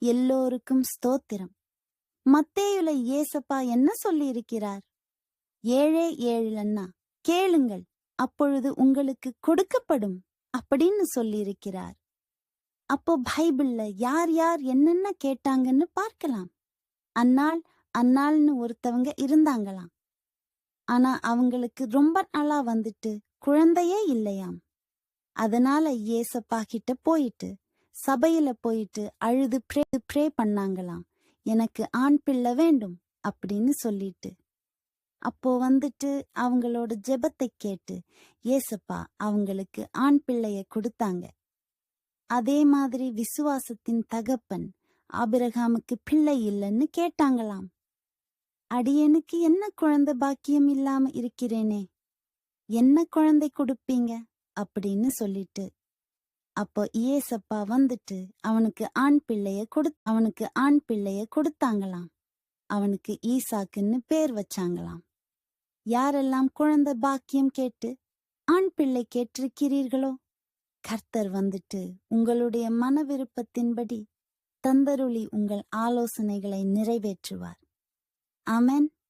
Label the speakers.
Speaker 1: எல்லோருக்கும் ஸ்தோத்திரம். மத்தேயுல ஏசப்பா என்ன சொல்லி இருக்கிறார்? 7:7 கேளுங்கள், அப்பொழுது உங்களுக்கு கொடுக்கப்படும் அப்படின்னு சொல்லியிருக்கிறார். அப்போ பைபிள்ல யார் யார் என்னென்ன கேட்டாங்கன்னு பார்க்கலாம். அன்னாள்னு ஒருத்தவங்க இருந்தாங்களாம். ஆனா அவங்களுக்கு ரொம்ப நாளா வந்துட்டு குழந்தையே இல்லையாம். அதனால ஏசப்பா கிட்ட போயிட்டு சபையில போயிட்டு அழுது ப்ரே பண்ணாங்களாம். எனக்கு ஆண் பிள்ளை வேண்டும் அப்படின்னு சொல்லிட்டு. அப்போ வந்துட்டு அவங்களோட ஜெபத்தை கேட்டு ஏசப்பா அவங்களுக்கு ஆண் பிள்ளைய கொடுத்தாங்க. அதே மாதிரி விசுவாசத்தின் தகப்பன் ஆபிரகாமுக்கு பிள்ளை இல்லைன்னு கேட்டாங்களாம். அடியனுக்கு என்ன குழந்தை பாக்கியம் இல்லாம இருக்கிறேனே, என்ன குழந்தை கொடுப்பீங்க அப்படின்னு சொல்லிட்டு. அப்போ ஏசப்பா வந்துட்டு அவனுக்கு ஆண் பிள்ளைய கொடுத்தாங்களாம். அவனுக்கு ஈசாக்குன்னு பேர் வச்சாங்களாம். யாரெல்லாம் குழந்தை பாக்கியம் கேட்டு ஆண் பிள்ளை கேட்டிருக்கிறீர்களோ, கர்த்தர் வந்துட்டு உங்களுடைய மன விருப்பத்தின்படி தந்தருளி உங்கள் ஆலோசனைகளை நிறைவேற்றுவார். ஆமென்.